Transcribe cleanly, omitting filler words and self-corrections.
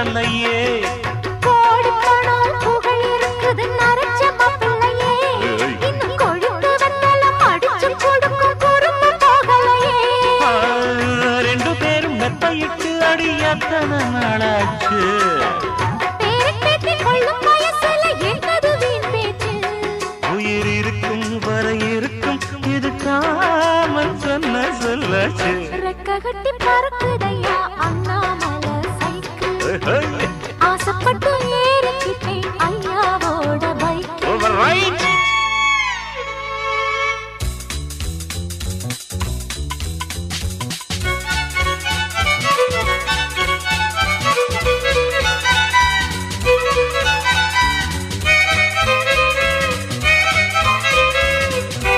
வரலையே. கோடி பணம் புகழ் இருக்குது நரைச்ச மாப்பிள்ளையே. இன்னும் கொழுப்பு வெத்தலம் அடிச்சு கொடுக்கும் குறும்பு போகலையே. ரெண்டு பேரும் மெத்தையிட்டு அடி எத்தனை நாளாச்சு. பேரப்பேத்தி கொள்ளும் வயசுல என்னது வீண் பேச்சு. உயிர் இருக்கும் வரை இருக்கும் இது காமன் சொன்ன சொல்லாச்சு. ரெக்க கட்டி பறக்க